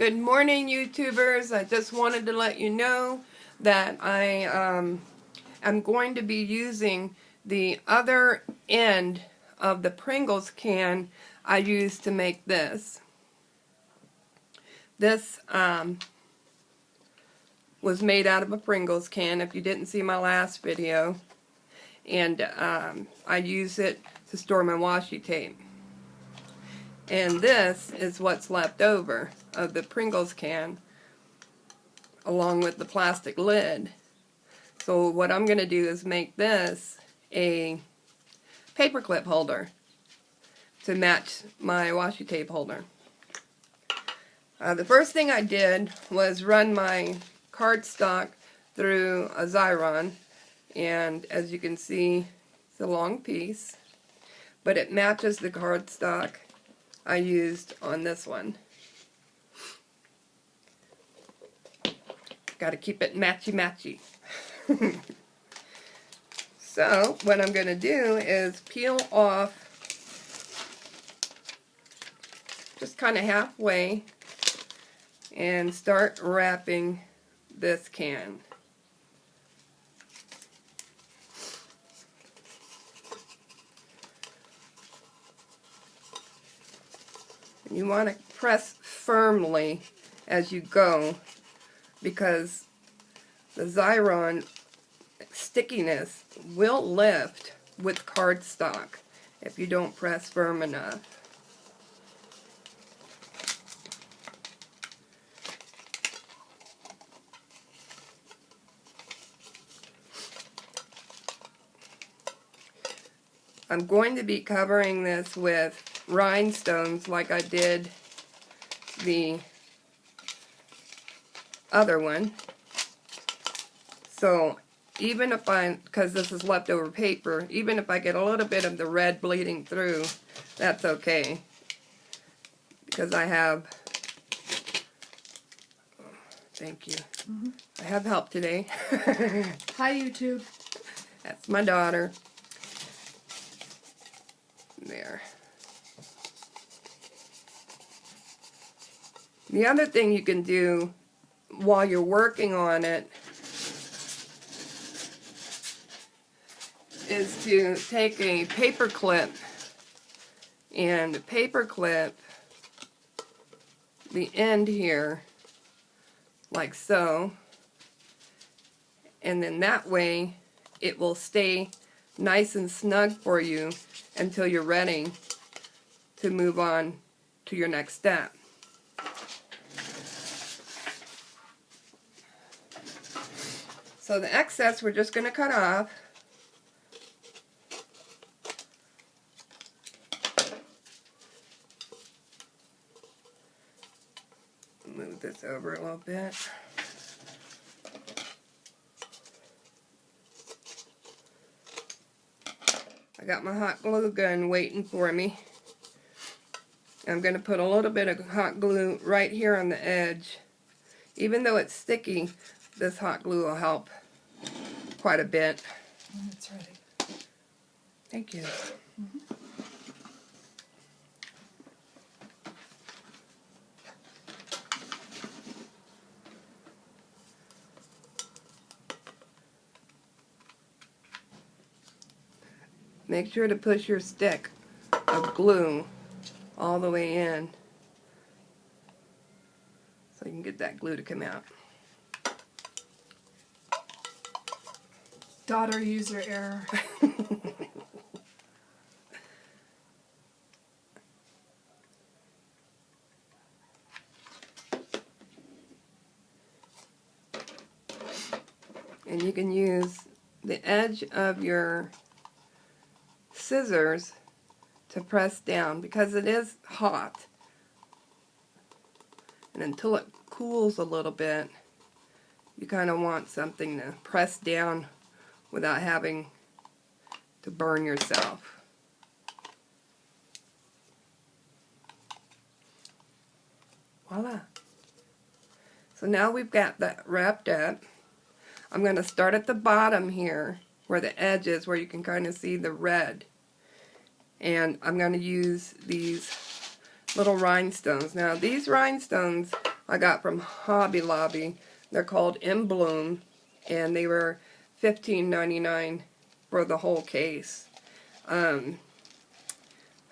Good morning, YouTubers. I just wanted to let you know that I am going to be using the other end of the Pringles can I used to make this. This was made out of a Pringles can, if you didn't see my last video. And I use it to store my washi tape. And this is what's left over of the Pringles can, along with the plastic lid. So what I'm going to do is make this a paperclip holder to match my washi tape holder. The first thing I did was run my cardstock through a Xyron, and as you can see, it's a long piece, but it matches the cardstock I used on this one. Got to keep it matchy-matchy. So what I'm going to do is peel off just kind of halfway and start wrapping this can. You want to press firmly as you go, because the Xyron stickiness will lift with cardstock if you don't press firm enough. I'm going to be covering this with rhinestones like I did the other one. So even if because this is leftover paper, even if I get a little bit of the red bleeding through, that's okay. Because I have, thank you, I have help today. Hi, YouTube. That's my daughter. There. The other thing you can do while you're working on it is to take a paper clip and paper clip the end here like so, and then that way it will stay nice and snug for you until you're ready to move on to your next step. So the excess we're just going to cut off. Move this over a little bit. I got my hot glue gun waiting for me. I'm going to put a little bit of hot glue right here on the edge. Even though it's sticky, this hot glue will help quite a bit. It's ready. Thank you. Make sure to push your stick of glue all the way in so you can get that glue to come out. Daughter user error. And you can use the edge of your scissors to press down because it is hot. And until it cools a little bit, you kind of want something to press down without having to burn yourself. Voila. So now we've got that wrapped up. I'm going to start at the bottom here where the edge is, where you can kind of see the red. And I'm going to use these little rhinestones. Now these rhinestones I got from Hobby Lobby. They're called In Bloom, and they were $15.99 for the whole case. I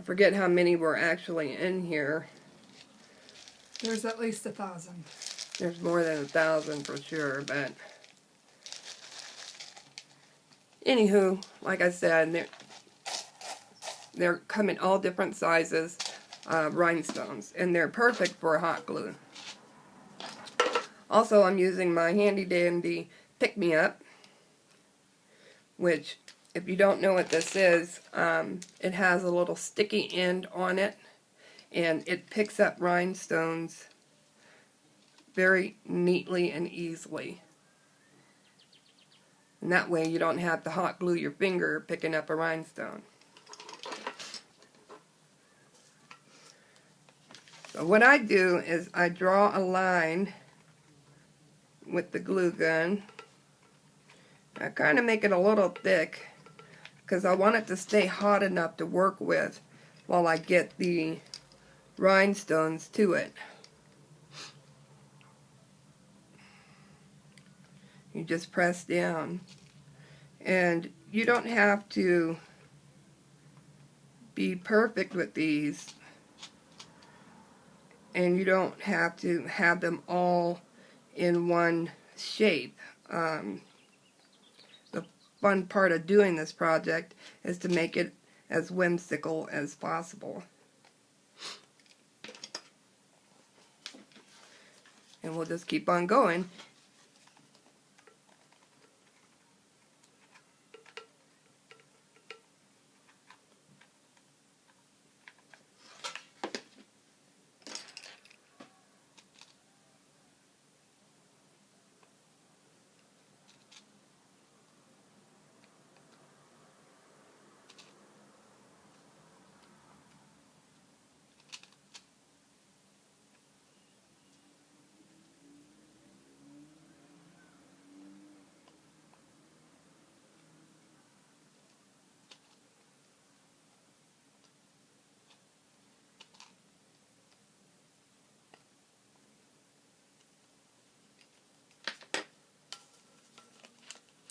forget how many were actually in here. There's at least 1,000. There's more than 1,000 for sure, but anywho, like I said, they're come in all different sizes, rhinestones, and they're perfect for hot glue. Also, I'm using my handy dandy pick-me-up, which, if you don't know what this is, it has a little sticky end on it, and it picks up rhinestones very neatly and easily. And that way you don't have to hot glue your finger picking up a rhinestone. So what I do is I draw a line with the glue gun. I kind of make it a little thick because I want it to stay hot enough to work with while I get the rhinestones to it. You just press down, and you don't have to be perfect with these, and you don't have to have them all in one shape. The fun part of doing this project is to make it as whimsical as possible. And we'll just keep on going.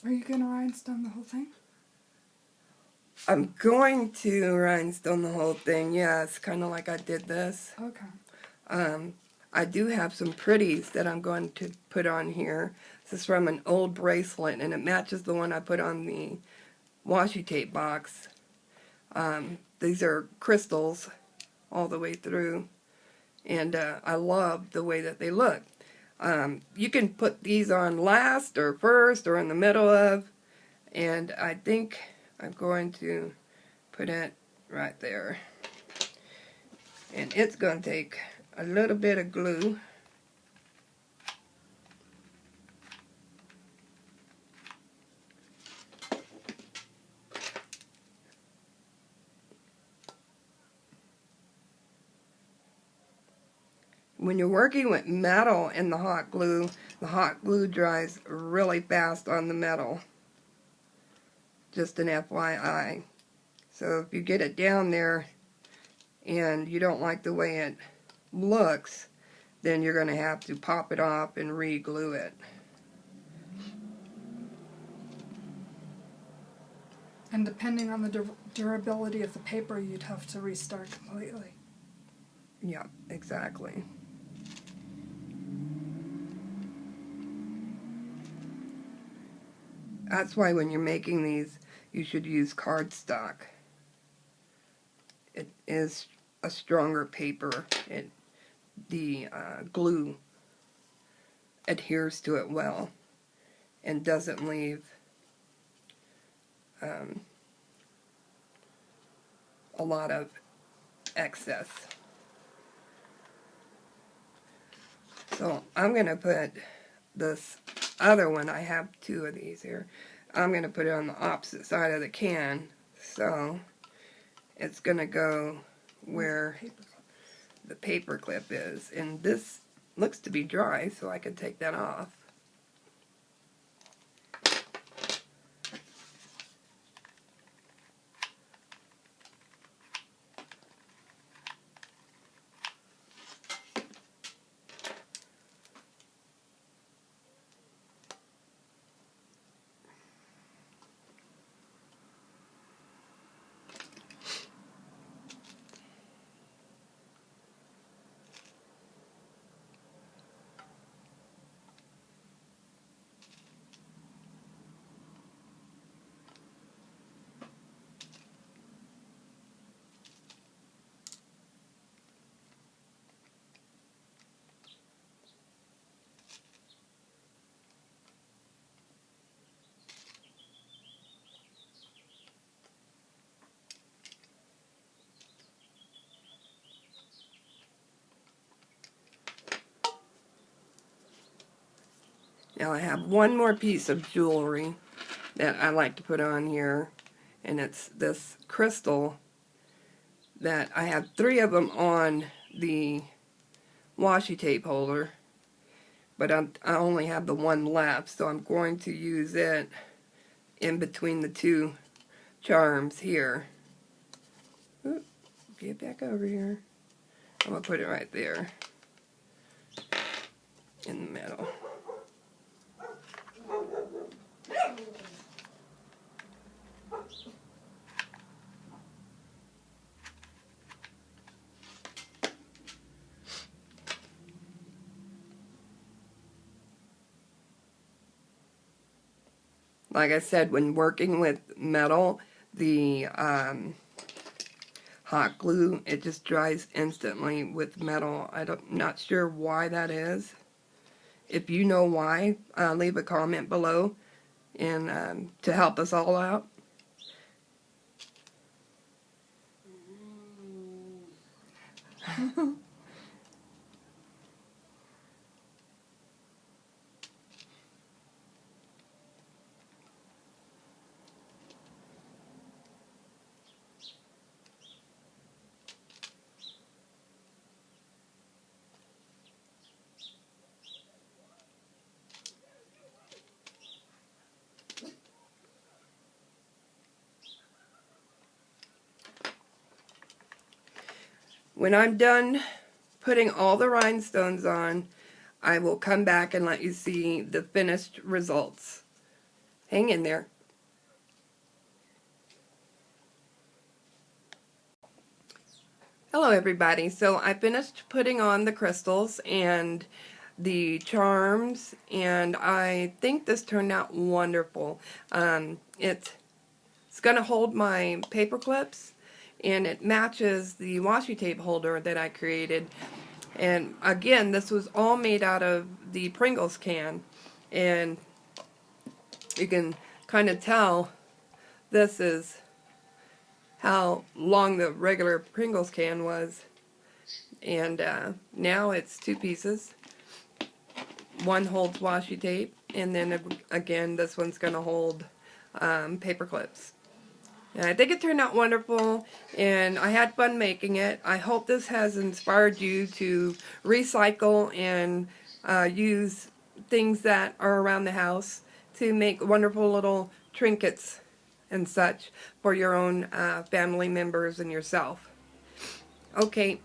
Are you going to rhinestone the whole thing? I'm going to rhinestone the whole thing, yes, kind of like I did this. Okay. I do have some pretties that I'm going to put on here. This is from an old bracelet, and it matches the one I put on the washi tape box. These are crystals all the way through, and I love the way that they look. You can put these on last or first or in the middle of, and I think I'm going to put it right there. And it's going to take a little bit of glue. When you're working with metal in the hot glue dries really fast on the metal. Just an FYI. So if you get it down there and you don't like the way it looks, then you're going to have to pop it off and re-glue it. And depending on the durability of the paper, you'd have to restart completely. Yeah, exactly. That's why when you're making these, you should use cardstock. It is a stronger paper. The glue adheres to it well and doesn't leave a lot of excess. So I'm going to put this other one, I have two of these here, I'm going to put it on the opposite side of the can, so it's going to go where the paper clip is, and this looks to be dry, so I can take that off. Now I have one more piece of jewelry that I like to put on here, and it's this crystal that I have 3 of them on the washi tape holder, but I only have the one left, so I'm going to use it in between the 2 charms here. Oop, get back over here. I'm going to put it right there in the middle. Like I said, when working with metal, the hot glue, it just dries instantly with metal. I'm not sure why that is. If you know why, leave a comment below and to help us all out. When I'm done putting all the rhinestones on, I will come back and let you see the finished results. Hang in there. Hello everybody. So I finished putting on the crystals and the charms, and I think this turned out wonderful. It's going to hold my paper clips, and it matches the washi tape holder that I created. And again, this was all made out of the Pringles can, and you can kind of tell this is how long the regular Pringles can was. And now it's 2 pieces. One holds washi tape, and then again this one's going to hold paper clips. And I think it turned out wonderful, and I had fun making it. I hope this has inspired you to recycle and use things that are around the house to make wonderful little trinkets and such for your own family members and yourself. Okay,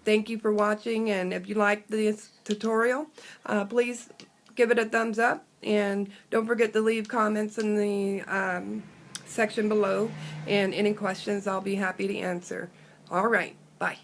thank you for watching, and if you liked this tutorial, please give it a thumbs up, and don't forget to leave comments in the section below, and any questions I'll be happy to answer. Alright, bye.